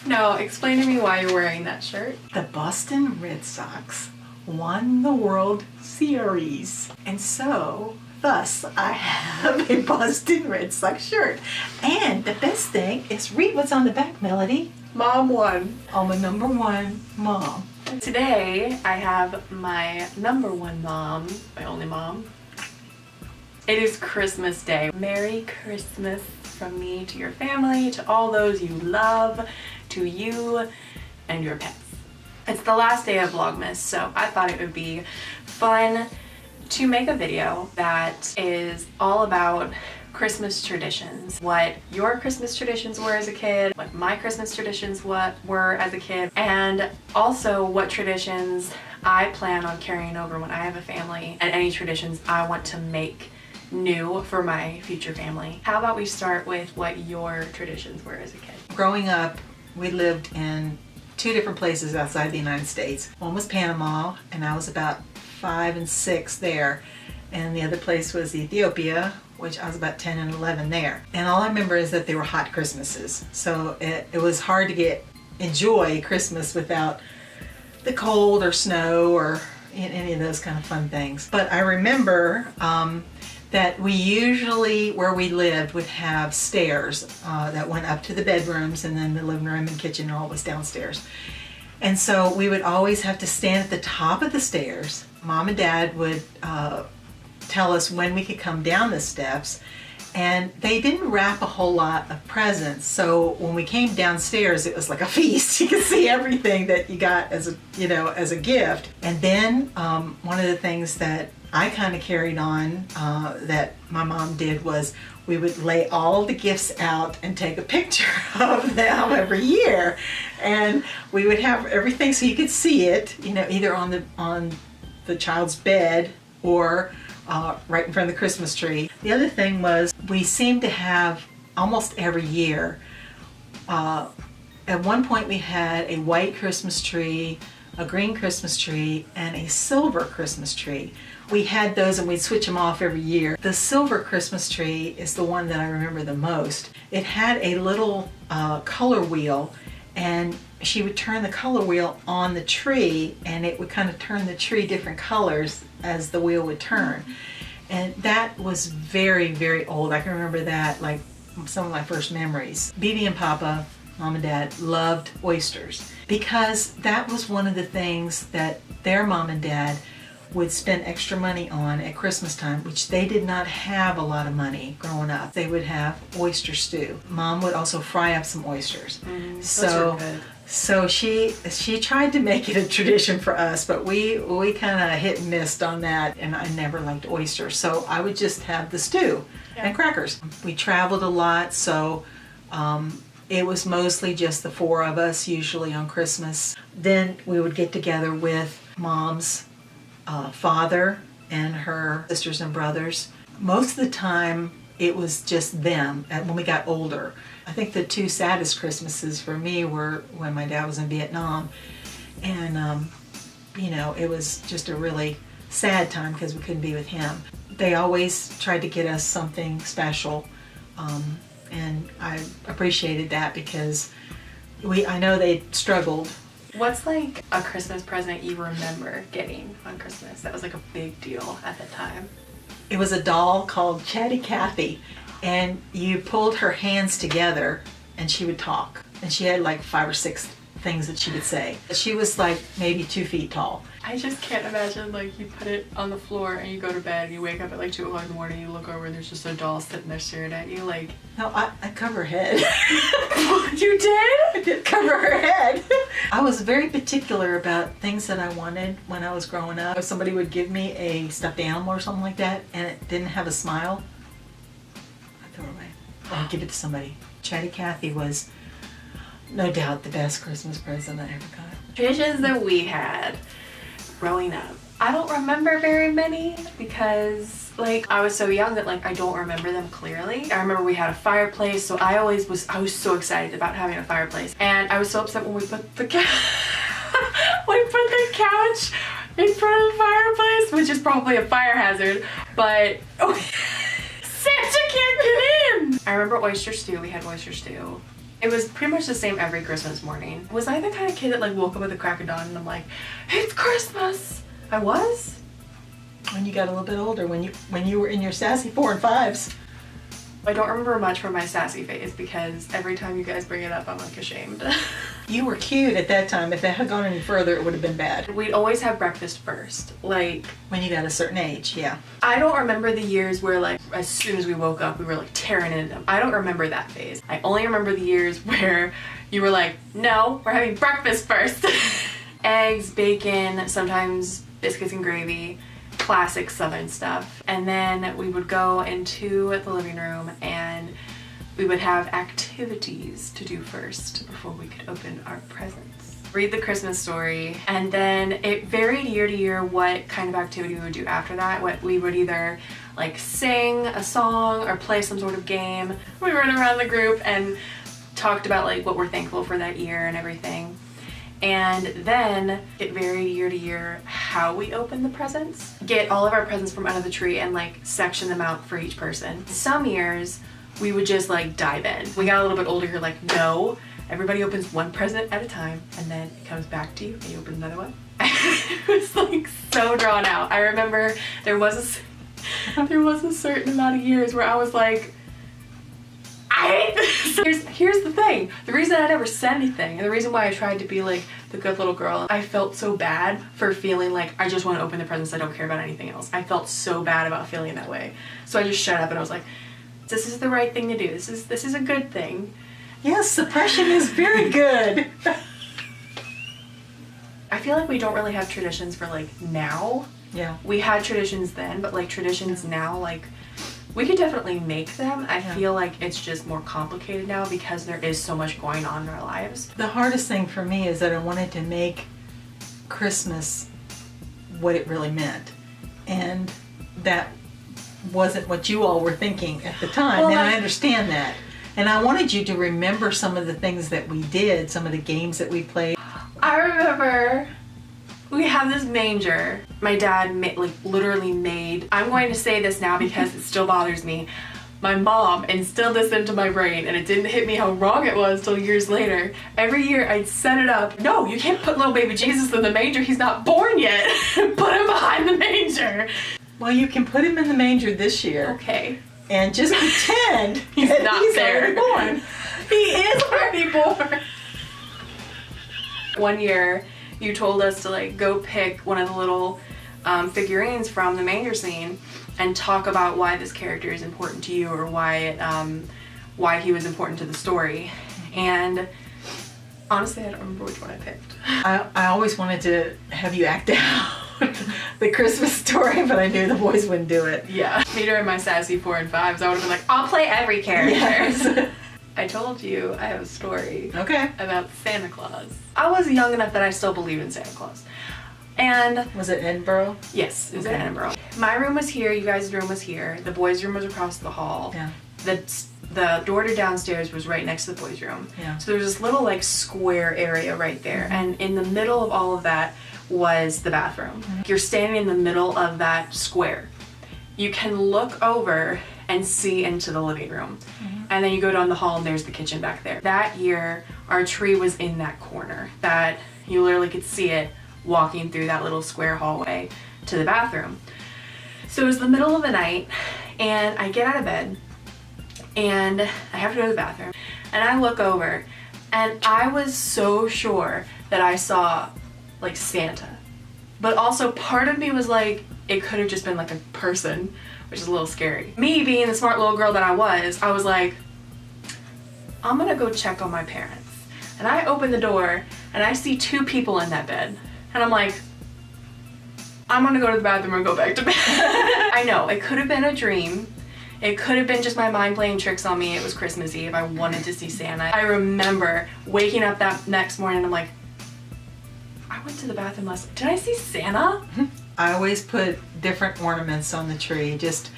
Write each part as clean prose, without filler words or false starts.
No, explain to me why you're wearing that shirt. The Boston Red Sox won the World Series, and so thus I have a Boston Red Sox shirt. And the best thing is, read what's on the back, Melody. Mom won. I'm a number one mom. Today I have my number one mom, my only mom. It is Christmas Day. Merry Christmas from me to your family, to all those you love, to you and your pets. It's the last day of Vlogmas, so I thought it would be fun to make a video that is all about Christmas traditions. What your Christmas traditions were as a kid, what my Christmas traditions were as a kid, and also what traditions I plan on carrying over when I have a family, and any traditions I want to make new for my future family. How about we start with what your traditions were as a kid? Growing up, we lived in two different places outside the United States. One was Panama, and I was about 5 and 6 there. And the other place was Ethiopia, which I was about 10 and 11 there. And all I remember is that they were hot Christmases. So it was hard to enjoy Christmas without the cold or snow or any of those kind of fun things. But I remember that we usually, where we lived, would have stairs that went up to the bedrooms, and then the living room and kitchen all was downstairs. And so we would always have to stand at the top of the stairs. Mom and Dad would tell us when we could come down the steps, and they didn't wrap a whole lot of presents. So when we came downstairs, it was like a feast. You could see everything that you got as a gift. And then one of the things that I kind of carried on that my mom did was we would lay all the gifts out and take a picture of them every year, and we would have everything so you could see it, either on the child's bed or right in front of the Christmas tree. The other thing was we seemed to have almost every year. At one point we had a white Christmas tree, a green Christmas tree, and a silver Christmas tree. We had those and we'd switch them off every year. The silver Christmas tree is the one that I remember the most. It had a little color wheel, and she would turn the color wheel on the tree, and it would kind of turn the tree different colors as the wheel would turn. And that was very, very old. I can remember that like some of my first memories. Bibi and Papa, Mom and Dad, loved oysters because that was one of the things that their mom and dad would spend extra money on at Christmas time, which they did not have a lot of money growing up. They would have oyster stew. Mom would also fry up some oysters. Those are good. So she tried to make it a tradition for us, but we kind of hit and missed on that, and I never liked oysters, so I would just have the stew and crackers. We traveled a lot, so it was mostly just the four of us, usually on Christmas. Then we would get together with Mom's father and her sisters and brothers. Most of the time it was just them when we got older. I think the two saddest Christmases for me were when my dad was in Vietnam, and it was just a really sad time because we couldn't be with him. They always tried to get us something special, and I appreciated that because I know they struggled. What's like a Christmas present you remember getting on Christmas that was like a big deal at the time? It was a doll called Chatty Cathy, and you pulled her hands together and she would talk. And she had like 5 or 6 things that she would say. She was like maybe 2 feet tall. I just can't imagine like you put it on the floor and you go to bed and you wake up at like 2 o'clock in the morning, you look over and there's just a doll sitting there staring at you like... No, I cover her head. You did? I did cover her head. I was very particular about things that I wanted when I was growing up. If somebody would give me a stuffed animal or something like that and it didn't have a smile, I'd throw it away. I'd give it to somebody. Chatty Cathy was no doubt the best Christmas present I ever got. Traditions that we had growing up. I don't remember very many because like I was so young that like I don't remember them clearly. I remember we had a fireplace, so I was so excited about having a fireplace, and I was so upset when we put the couch in front of the fireplace, which is probably a fire hazard, but Santa can't get in. I remember oyster stew. We had oyster stew It was pretty much the same every Christmas morning. Was I the kind of kid that like woke up at the crack of dawn and I'm like, it's Christmas? I was? When you got a little bit older, when you were in your sassy 4 and 5s. I don't remember much from my sassy phase because every time you guys bring it up, I'm like ashamed. You were cute at that time. If it had gone any further, it would have been bad. We'd always have breakfast first. Like, when you got a certain age, yeah. I don't remember the years where like, as soon as we woke up, we were like tearing into them. I don't remember that phase. I only remember the years where you were like, no, we're having breakfast first. Eggs, bacon, sometimes biscuits and gravy. Classic Southern stuff. And then we would go into the living room and we would have activities to do first before we could open our presents. Read the Christmas story, and then it varied year to year what kind of activity we would do after that. What we would either like sing a song or play some sort of game. We ran around the group and talked about like what we're thankful for that year and everything. And then it varied year to year how we opened the presents. Get all of our presents from under the tree and like section them out for each person. Some years we would just like dive in. We got a little bit older, you're like, no, everybody opens one present at a time and then it comes back to you and you open another one. It was like so drawn out. I remember there was a certain amount of years where I was like, I hate this. Here's the thing. The reason I never said anything, and the reason why I tried to be like the good little girl, I felt so bad for feeling like I just want to open the presents, I don't care about anything else. I felt so bad about feeling that way. So I just shut up and I was like, this is the right thing to do. This is a good thing. Yes, suppression is very good. I feel like we don't really have traditions for like now. Yeah. We had traditions then, but like traditions now, like we could definitely make them. I feel like it's just more complicated now because there is so much going on in our lives. The hardest thing for me is that I wanted to make Christmas what it really meant. And that wasn't what you all were thinking at the time. Well, and I understand that. And I wanted you to remember some of the things that we did, some of the games that we played. I remember we have this manger. My dad literally made, I'm going to say this now because it still bothers me. My mom instilled this into my brain and it didn't hit me how wrong it was till years later. Every year I'd set it up. No, you can't put little baby Jesus in the manger. He's not born yet. Put him behind the manger. Well, you can put him in the manger this year. Okay. And just pretend he's that not he's there. already born. He is already born. One year, you told us to like go pick one of the little figurines from the manger scene and talk about why this character is important to you or why he was important to the story. And honestly, I don't remember which one I picked. I always wanted to have you act out the Christmas story, but I knew the boys wouldn't do it. Yeah. Me during my sassy 4 and 5s, I would have been like, I'll play every character. Yes. I told you I have a story about Santa Claus. I was young enough that I still believed in Santa Claus. And was it Edinburgh? Yes, it was in Edinburgh. My room was here, you guys' room was here, the boys' room was across the hall. Yeah. The door to downstairs was right next to the boys' room. Yeah. So there was this little like square area right there. Mm-hmm. And in the middle of all of that was the bathroom. Mm-hmm. You're standing in the middle of that square. You can look over and see into the living room. Mm-hmm. And then you go down the hall and there's the kitchen back there. That year, our tree was in that corner that you literally could see it walking through that little square hallway to the bathroom. So it was the middle of the night and I get out of bed and I have to go to the bathroom and I look over and I was so sure that I saw like Santa. But also part of me was like, it could have just been like a person, which is a little scary. Me being the smart little girl that I was like, I'm gonna go check on my parents. And I open the door and I see 2 people in that bed. And I'm like, I'm gonna go to the bathroom and go back to bed. I know, it could have been a dream. It could have been just my mind playing tricks on me. It was Christmas Eve. I wanted to see Santa. I remember waking up that next morning and I'm like, I went to the bathroom last night. Did I see Santa? I always put different ornaments on the tree, just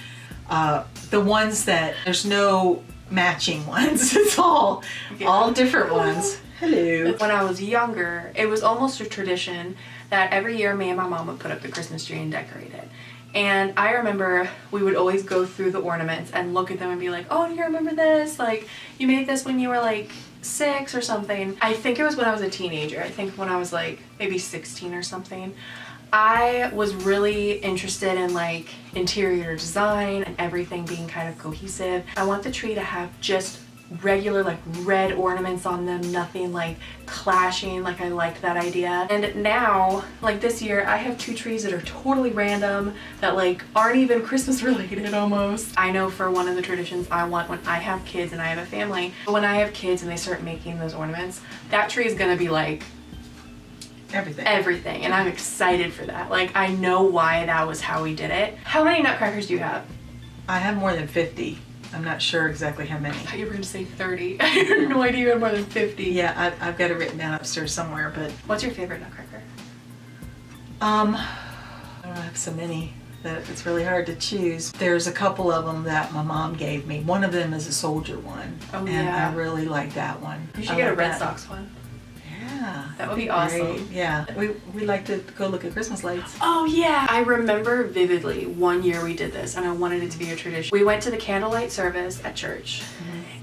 the ones that there's no matching ones. It's all different ones. Hello. When I was younger, it was almost a tradition that every year me and my mom would put up the Christmas tree and decorate it. And I remember we would always go through the ornaments and look at them and be like, oh, do you remember this? Like, you made this when you were like 6 or something. I think it was when I was a teenager. I think when I was like maybe 16 or something. I was really interested in like interior design and everything being kind of cohesive. I want the tree to have just regular like red ornaments on them, nothing like clashing. Like I liked that idea. And now, like this year, I have 2 trees that are totally random, that like aren't even Christmas related almost. I know for one of the traditions I want when I have kids and I have a family, when I have kids and they start making those ornaments, that tree is gonna be like everything, and I'm excited for that. Like I know why that was how we did it. How many nutcrackers do you have? I have more than 50. I'm not sure exactly how many. I thought you were going to say 30. I had no idea you had more than 50. Yeah, I've got it written down upstairs somewhere, but... What's your favorite nutcracker? I have so many that it's really hard to choose. There's a couple of them that my mom gave me. One of them is a soldier one. Oh, and yeah. I really like that one. You should get a Red Sox one. Yeah. That would be awesome. Great. Yeah. We like to go look at Christmas lights. Oh yeah. I remember vividly one year we did this and I wanted it to be a tradition. We went to the candlelight service at church,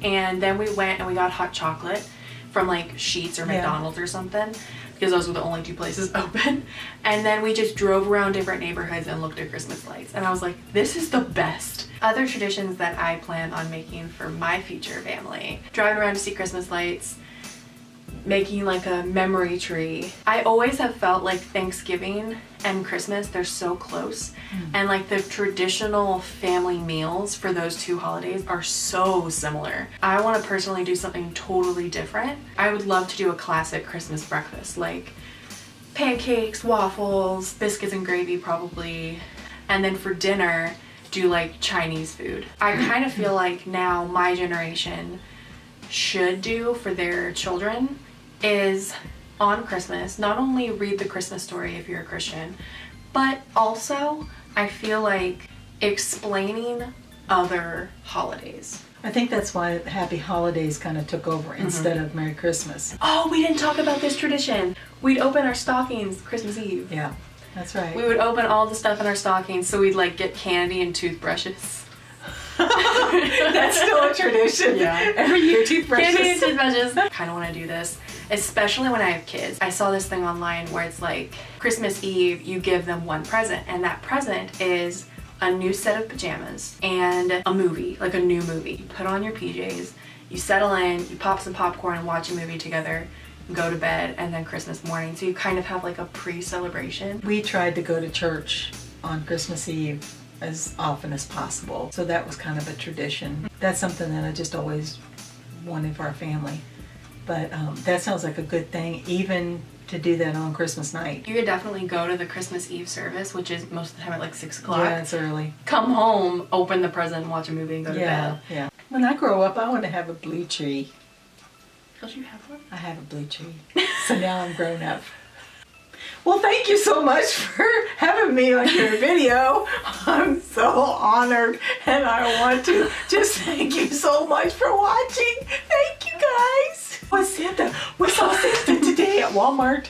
and then we went and we got hot chocolate from like Sheetz or McDonald's or something, because those were the only 2 places open. And then we just drove around different neighborhoods and looked at Christmas lights. And I was like, this is the best. Other traditions that I plan on making for my future family: driving around to see Christmas lights, making like a memory tree. I always have felt like Thanksgiving and Christmas, they're so close. And like the traditional family meals for those 2 holidays are so similar. I want to personally do something totally different. I would love to do a classic Christmas breakfast, like pancakes, waffles, biscuits and gravy probably. And then for dinner, do like Chinese food. I kind of feel like now my generation should do for their children is on Christmas, not only read the Christmas story if you're a Christian, but also I feel like explaining other holidays. I think that's why Happy Holidays kind of took over instead of Merry Christmas. Oh, we didn't talk about this tradition. We'd open our stockings Christmas Eve. Yeah, that's right. We would open all the stuff in our stockings, so we'd like get candy and toothbrushes. That's still a tradition. Yeah. Every year, toothbrushes. Candy and toothbrushes. I kind of want to do this, especially when I have kids. I saw this thing online where it's like Christmas Eve, you give them one present, and that present is a new set of pajamas and a movie, like a new movie. You put on your PJs, you settle in, you pop some popcorn and watch a movie together, go to bed, and then Christmas morning. So you kind of have like a pre-celebration. We tried to go to church on Christmas Eve as often as possible. So that was kind of a tradition. That's something that I just always wanted for our family. But that sounds like a good thing, even to do that on Christmas night. You could definitely go to the Christmas Eve service, which is most of the time at like 6 o'clock. Yeah, it's early. Come home, open the present, watch a movie, and go to bed. Yeah. When I grow up, I want to have a blue tree. Don't you have one? I have a blue tree. So now I'm grown up. Well, thank you so much for having me on your video. I'm so honored, and I want to just thank you so much for watching. Thank you, guys. We saw Santa today at Walmart.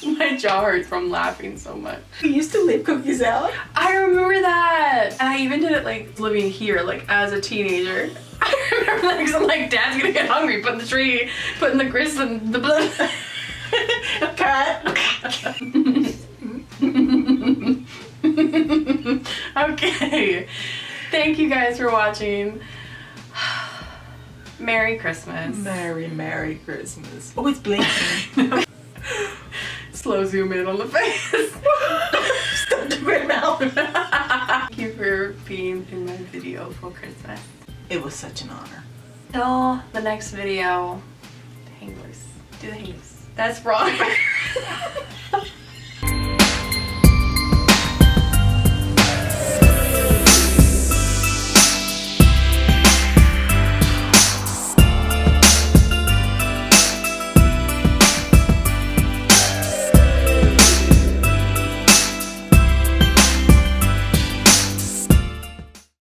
My jaw hurts from laughing so much. We used to leave cookies out. I remember that. And I even did it like living here, like as a teenager. I remember that because I'm like, Dad's gonna get hungry, putting the tree, putting the grits and the blood. Cut. Okay. Thank you guys for watching. Merry Christmas. Merry Christmas. Oh, it's blinking. Slow zoom in on the face. Stop doing mouth. Thank you for being in my video for Christmas. It was such an honor. Till the next video, hang loose. Do the hang loose. That's wrong.